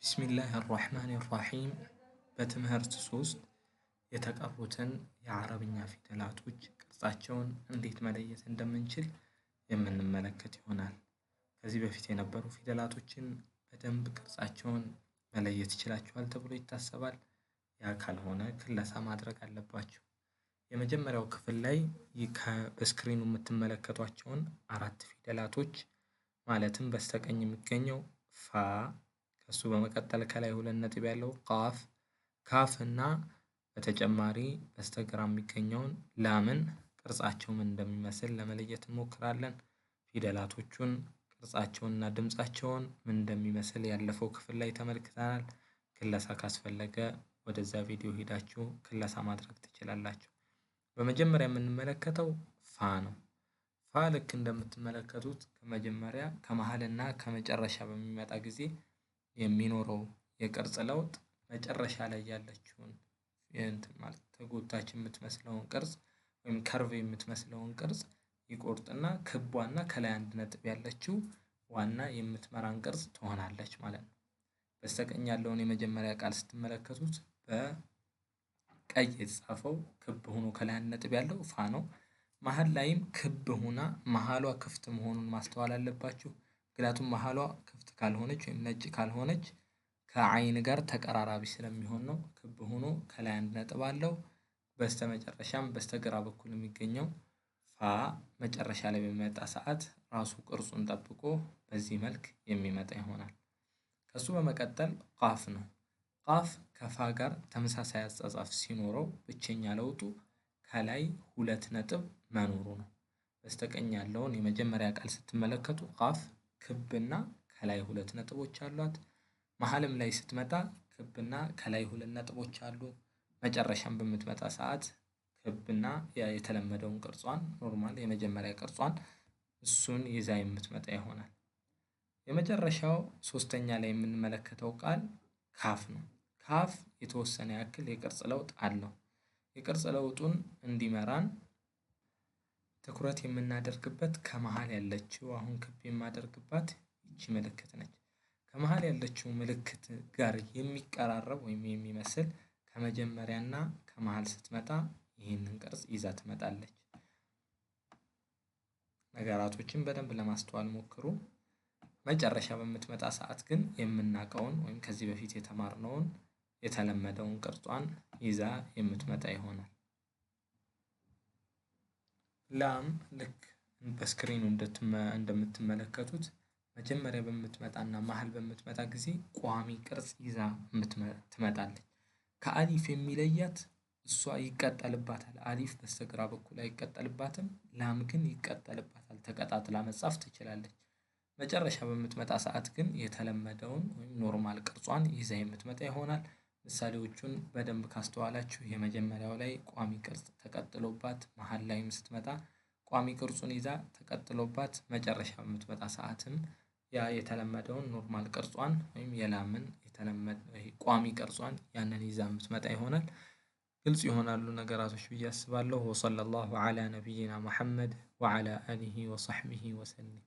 ቢስሚላህ አርራህማን አርራሂም በትምህርት 3 የተቀሩትን የአረብኛ ፊደላቶች ቅርጻቸውን እንዴት መለየት እንደምንችል የምንመለከት ይሆናል። ከዚህ በፊት የነበሩ ፊደላቶችን በደንብ ቅርጻቸውን መለየት ይችላችኋል ተብሎ ይታሰባል። ያ ካልሆነ ክለሳ ማድረግ አለባችሁ። የመጀመሪያው ክፍል ላይ በስክሪኑ የምትመለከቷቸውን 4 ፊደላቶች ማለትም በስተቀኝ የሚገኘው ፋ፣ ከሱ በመቀጠል ከላይ 2 ነጥብ ያለው ቃፍ፣ ካፍ እና በተጨማሪ በስተግራ የሚገኘውን ላምን ቅርጻቸው ምን እንደሚመስል ለመለየት እንሞክራለን። ፊደላቶቹን ቅርጻቸውንና ድምጻቸውን ምን እንደሚመስል ያለፈው ክፍል ላይ ተመልክተናል። ክለሳ ካስፈለገ ወደዛ ቪዲዮ ሄዳችሁ ክለሳ ማድረግ ትችላላችሁ። በመጀመሪያ የምንመለከተው ፋ ነው። ፋ ልክ እንደምትመለከቱት ከመጀመሪያ ከመሃልና ከመጨረሻ በሚመጣ ጊዜ የሚኖረው የቅርጽ ለውጥ መጨረሻ ላይ ያለችውን ማለት ተጎታች የምትመስለውን ቅርጽ ወይም ከርቭ የምትመስለውን ቅርጽ ይቆርጥና ክቧና ከላይ 1 ነጥብ ያለችው ዋና የምትመራን ቅርጽ ትሆናለች ማለት ነው። በስተቀኝ ያለውን የመጀመሪያ ቃል ስትመለከቱት በቀይ የተጻፈው ክብ ሆኖ ከላይ 1 ነጥብ ያለው ፋ ነው። መሃል ላይም ክብ ሆና መሃሏ ክፍት መሆኑን ማስተዋል አለባችሁ። ምክንያቱም መሃሏ ክፍት ካልሆነች ወይም ነጭ ካልሆነች ከአይን ጋር ተቀራራቢ ስለሚሆን ነው። ክብ ሆኖ ከላይ 1 ነጥብ አለው። በስተመጨረሻም በስተግራ በኩል የሚገኘው ፋ መጨረሻ ላይ በሚመጣ ሰዓት ራሱ ቅርጹን ጠብቆ በዚህ መልክ የሚመጣ ይሆናል። ከሱ በመቀጠል ቃፍ ነው። ቃፍ ከፋ ጋር ተመሳሳይ አጻጻፍ ሲኖረው ብቸኛ ለውጡ ከላይ 2 ነጥብ መኖሩ ነው። በስተቀኝ ያለውን የመጀመሪያ ቃል ስትመለከቱ ቃፍ ክብና ከላይ 2 ነጥቦች አሏት። መሃልም ላይ ስትመጣ ክብና ከላይ 2 ነጥቦች አሉ። መጨረሻም በምትመጣ ሰዓት ክብና የተለመደውን ቅርጿን ኖርማል የመጀመሪያ ቅርጿን እሱን ይዛ የምትመጣ ይሆናል። የመጨረሻው 3ኛ ላይ የምንመለከተው ቃል ካፍ ነው። ካፍ የተወሰነ ያክል የቅርጽ ለውጥ አለው። የቅርጽ ለውጡን እንዲመራን ትኩረት የምናደርግበት ከመሃል ያለችው አሁን ክብ የማደርግባት ይቺ ምልክት ነች። ከመሃል ያለችው ምልክት ጋር የሚቀራረብ ወይም የሚመስል ከመጀመሪያና ከመሃል ስትመጣ ይህንን ቅርጽ ይዛ ትመጣለች። ነገራቶችን በደንብ ለማስተዋል ሞክሩ። መጨረሻ በምትመጣ ሰዓት ግን የምናውቀውን ወይም ከዚህ በፊት የተማርነውን የተለመደውን ቅርጿን ይዛ የምትመጣ ይሆናል። ላም ልክ በስክሪኑ እንደምትመለከቱት መጀመሪያ በምትመጣና መሃል በምትመጣ ጊዜ ቋሚ ቅርጽ ይዛ ትመጣለች። ከአሊፍ የሚለያት እሷ ይቀጠልባታል። አሊፍ በስተግራ በኩል አይቀጠልባትም። ላም ግን ይቀጠልባታል። ተቀጣጥላ መጻፍ ትችላለች። መጨረሻ በምትመጣ ሰዓት ግን የተለመደውን ወይም ኖርማል ቅርጿን ይዛ የምትመጣ ይሆናል። ምሳሌዎቹን በደንብ ካስተዋላችሁ የመጀመሪያው ላይ ቋሚ ቅርጽ ተቀጥሎባት መሃል ላይም ስትመጣ ቋሚ ቅርጹን ይዛ ተቀጥሎባት መጨረሻ በምትመጣ ሰዓትም ያ የተለመደውን ኖርማል ቅርጿን ወይም የላምን ቋሚ ቅርጿን ያንን ይዛ የምትመጣ ይሆናል። ግልጽ ይሆናሉ ነገራቶች ብዬ አስባለሁ። ወሰለላሁ ዐላ ነቢይና ሙሐመድ ወዐላ አሊሂ ወሰሕቢሂ ወሰለም።